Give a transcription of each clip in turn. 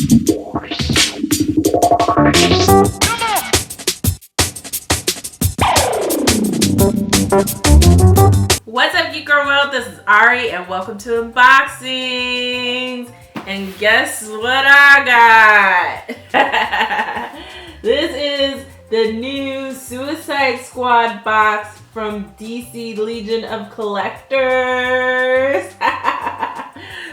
What's up, GeekGirl world? This is Ari, and welcome to Unboxings. And guess what I got? This is the new Suicide Squad box from DC Legion of Collectors.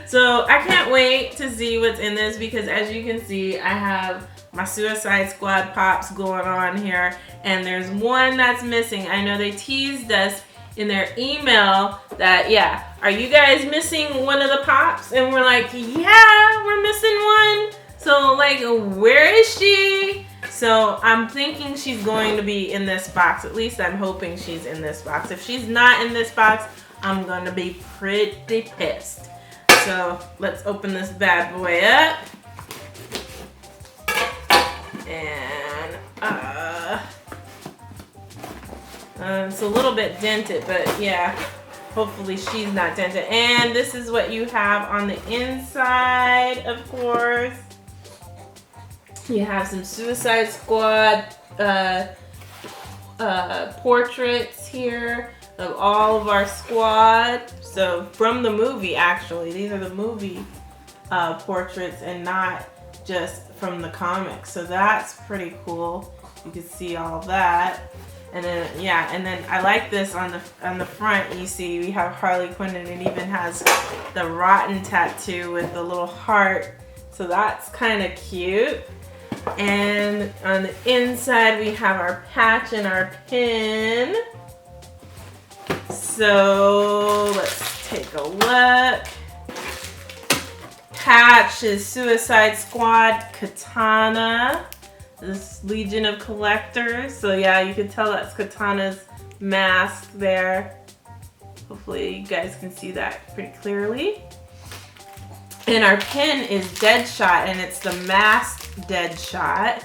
So I can't wait to see what's in this because, as you can see, I have my Suicide Squad pops going on here, and there's one that's missing. I know they teased us in their email that, yeah, are you guys missing one of the pops? And we're like, yeah, we're missing one. So, like, where is she? So I'm thinking she's going to be in this box. At least I'm hoping she's in this box. If she's not in this box, I'm going to be pretty pissed. So let's open this bad boy up. And it's a little bit dented, but yeah, hopefully she's not dented. And this is what you have on the inside, of course. You have some Suicide Squad portraits here of all of our squad. So from the movie, actually, these are the movie portraits and not just from the comics. So that's pretty cool. You can see all that. And then, yeah, and then I like this on the front. You see we have Harley Quinn, and it even has the rotten tattoo with the little heart. So that's kind of cute. And on the inside we have our patch and our pin. So let's take a look. Patch is Suicide Squad Katana. This Legion of Collectors. So yeah, you can tell that's Katana's mask there. Hopefully you guys can see that pretty clearly. And our pin is Deadshot, and it's the masked Deadshot.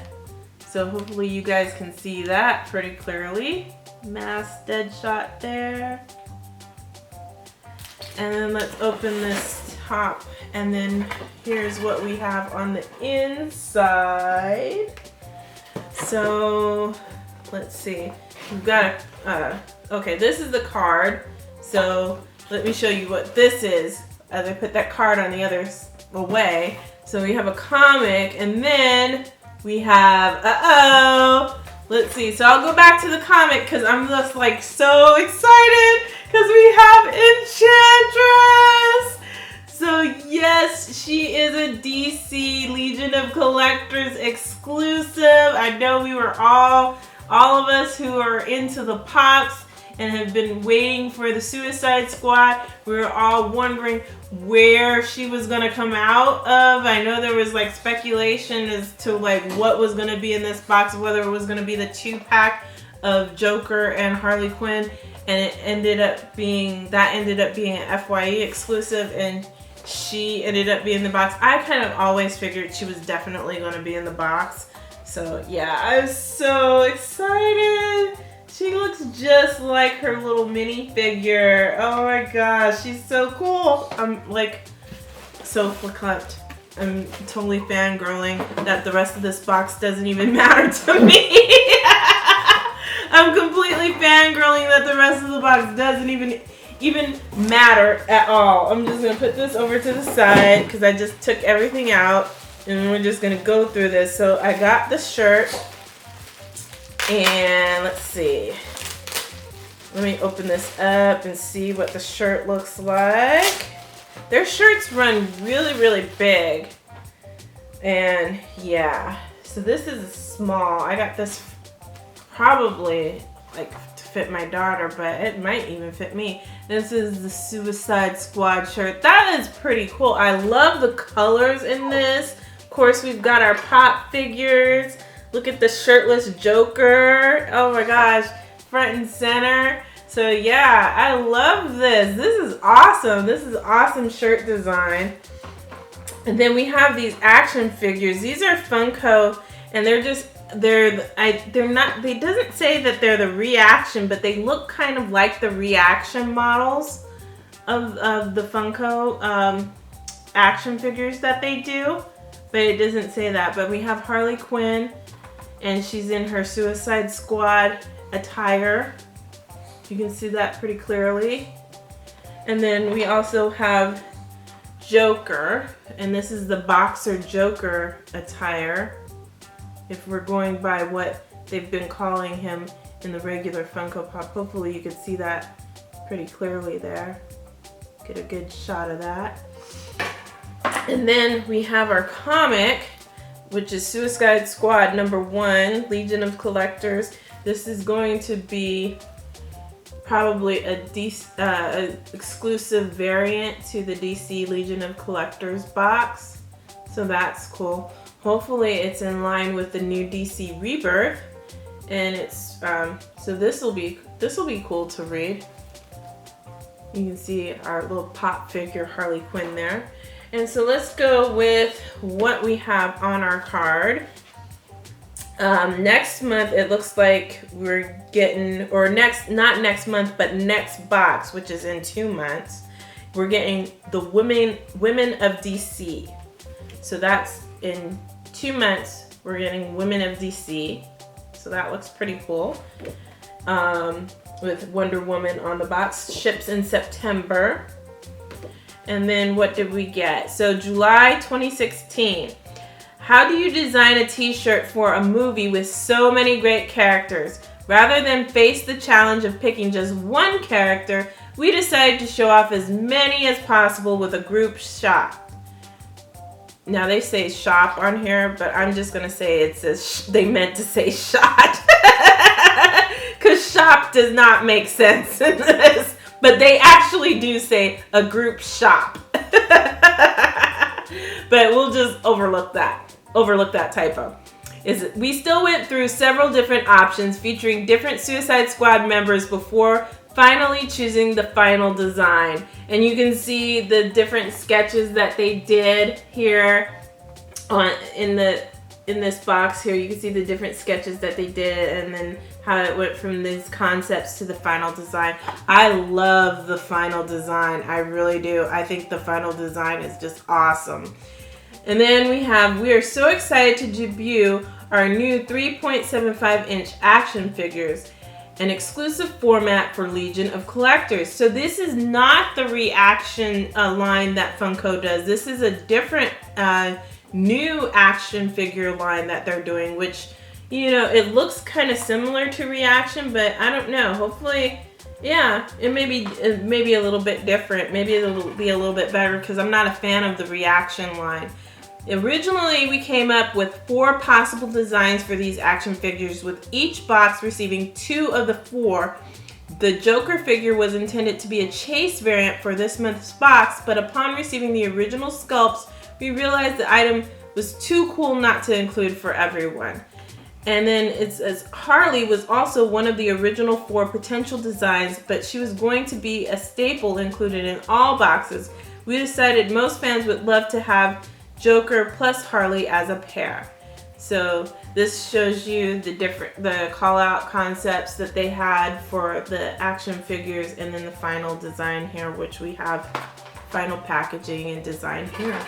So hopefully you guys can see that pretty clearly. Masked Deadshot there. And then let's open this top, and then here's what we have on the inside. So let's see, we've got okay, this is the card. So let me show you what this is as I put that card on the other away. So we have a comic, and then we have, let's see, so I'll go back to the comic because I'm just like so excited because we have Enchantress. So yes, she is a DC Legion of Collectors exclusive. I know we were all of us who are into the pops and have been waiting for the Suicide Squad. We were all wondering where she was gonna come out of. I know there was like speculation as to like what was gonna be in this box, whether it was gonna be the 2-pack of Joker and Harley Quinn, and it ended up being an FYE exclusive, and she ended up being in the box. I kind of always figured she was definitely going to be in the box. So yeah, I was so excited. She looks just like her little mini figure. Oh my gosh, she's so cool. I'm like so flipped. I'm totally fangirling that the rest of this box doesn't even matter to me. I'm completely fangirling that the rest of the box doesn't even matter at all. I'm just gonna put this over to the side because I just took everything out, and we're just gonna go through this. So I got the shirt, and let's see. Let me open this up and see what the shirt looks like. Their shirts run really, really big, and yeah. So this is a small. I got this probably like to fit my daughter, but it might even fit me. This is the Suicide Squad shirt. That is pretty cool. I love the colors in this. Of course, we've got our pop figures. Look at the shirtless Joker. Oh my gosh, front and center. So yeah, I love this. This is awesome. This is awesome shirt design. And then we have these action figures. These are Funko, and they're not, they doesn't say that they're the reaction, but they look kind of like the reaction models of the Funko action figures that they do. but it doesn't say that. But we have Harley Quinn, and she's in her Suicide Squad attire. You can see that pretty clearly. And then we also have Joker, and this is the boxer Joker attire. If we're going by what they've been calling him in the regular Funko Pop, hopefully you can see that pretty clearly there. Get a good shot of that. And then we have our comic, which is Suicide Squad #1, Legion of Collectors. This is going to be probably a exclusive variant to the DC Legion of Collectors box. So that's cool. Hopefully it's in line with the new DC Rebirth. And it's so this will be cool to read. You can see our little pop figure Harley Quinn there. And so let's go with what we have on our card. Next month it looks like we're getting, or not next month, but next box, which is in 2 months, we're getting the Women of DC. So that's in 2 months, we're getting Women of DC. So that looks pretty cool. With Wonder Woman on the box. Ships in September. And then what did we get? So July 2016. How do you design a t-shirt for a movie with so many great characters? Rather than face the challenge of picking just one character, we decided to show off as many as possible with a group shot. Now they say shop on here, but I'm just gonna say it says they meant to say shot. Because shop does not make sense in this. But they actually do say a group shop. But we'll just overlook that typo. We still went through several different options featuring different Suicide Squad members before finally choosing the final design. And you can see the different sketches that they did here in this box here. You can see the different sketches that they did, and then how it went from these concepts to the final design. I love the final design. I really do. I think the final design is just awesome. And then we are so excited to debut our new 3.75-inch action figures, an exclusive format for Legion of Collectors. So this is not the reaction line that Funko does. This is a different new action figure line that they're doing, which, you know, it looks kind of similar to reaction, but I don't know. Hopefully, yeah, it may be a little bit different. Maybe it'll be a little bit better because I'm not a fan of the reaction line. Originally, we came up with 4 possible designs for these action figures, with each box receiving 2 of the 4. The Joker figure was intended to be a chase variant for this month's box, but upon receiving the original sculpts, we realized the item was too cool not to include for everyone. And then it says Harley was also one of the original 4 potential designs, but she was going to be a staple included in all boxes. We decided most fans would love to have Joker plus Harley as a pair. So this shows you the call out concepts that they had for the action figures, and then the final design here, which we have final packaging and design here.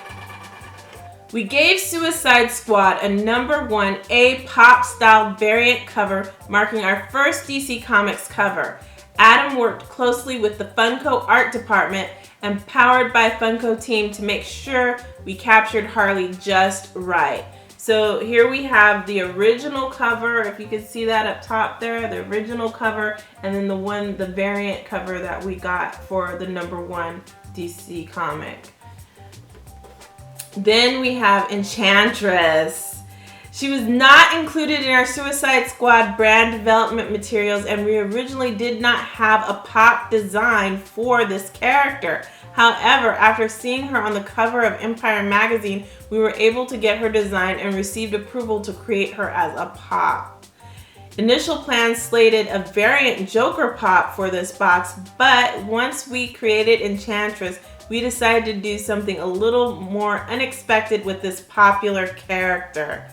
We gave Suicide Squad a #1 A pop style variant cover, marking our first DC Comics cover. Adam worked closely with the Funko art department and Powered by Funko team to make sure we captured Harley just right. So here we have the original cover, if you can see that up top there, the original cover, and then the variant cover that we got for the #1 DC comic. Then we have Enchantress. She was not included in our Suicide Squad brand development materials, and we originally did not have a pop design for this character. However, after seeing her on the cover of Empire magazine, we were able to get her design and received approval to create her as a pop. Initial plans slated a variant Joker pop for this box, but once we created Enchantress, we decided to do something a little more unexpected with this popular character.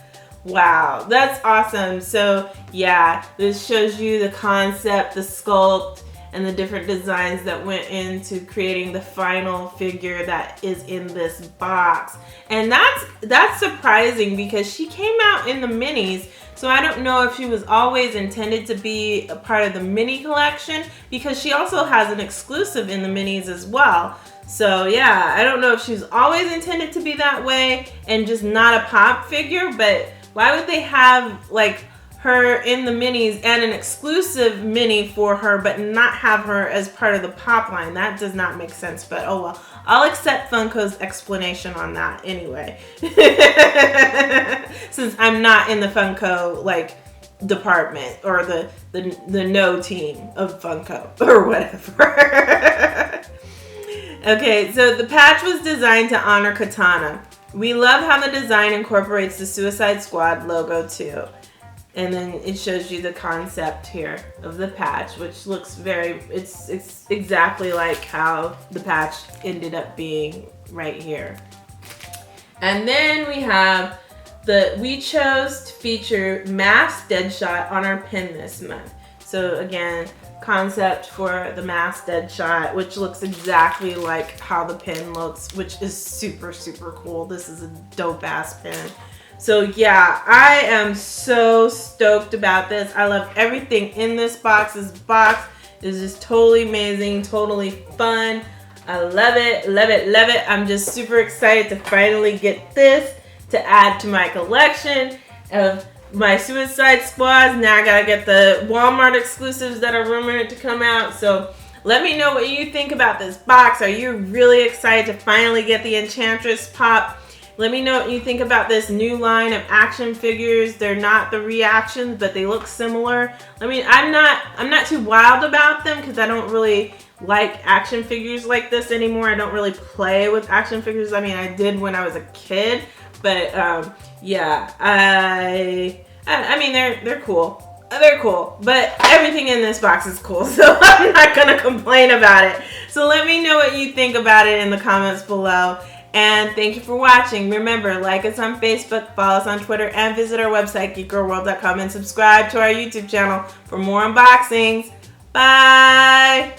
Wow, that's awesome. So yeah, this shows you the concept, the sculpt, and the different designs that went into creating the final figure that is in this box. And that's surprising because she came out in the minis, so I don't know if she was always intended to be a part of the mini collection, because she also has an exclusive in the minis as well. So yeah, I don't know if she was always intended to be that way and just not a pop figure, but why would they have like her in the minis and an exclusive mini for her but not have her as part of the pop line? That does not make sense, but oh well. I'll accept Funko's explanation on that anyway. Since I'm not in the Funko like department or the no team of Funko or whatever. Okay, so the patch was designed to honor Katana. We love how the design incorporates the Suicide Squad logo too. And then it shows you the concept here of the patch, which looks very, it's exactly like how the patch ended up being right here. And then we have we chose to feature Masked Deadshot on our pin this month. So again, concept for the Masked Deadshot, which looks exactly like how the pin looks, which is super, super cool. This is a dope ass pin. So yeah, I am so stoked about this. I love everything in this box. This box is just totally amazing, totally fun. I love it, love it, love it. I'm just super excited to finally get this to add to my collection of my Suicide Squads. Now I gotta get the Walmart exclusives that are rumored to come out. So let me know what you think about this box. Are you really excited to finally get the Enchantress pop? Let me know what you think about this new line of action figures. They're not the reactions, but they look similar. I mean, I'm not too wild about them because I don't really like action figures like this anymore. I don't really play with action figures. I mean, I did when I was a kid, but yeah, I mean, they're cool. They're cool, but everything in this box is cool, so I'm not gonna complain about it. So let me know what you think about it in the comments below. And thank you for watching. Remember, like us on Facebook, follow us on Twitter, and visit our website, GeekGirlWorld.com, and subscribe to our YouTube channel for more unboxings. Bye!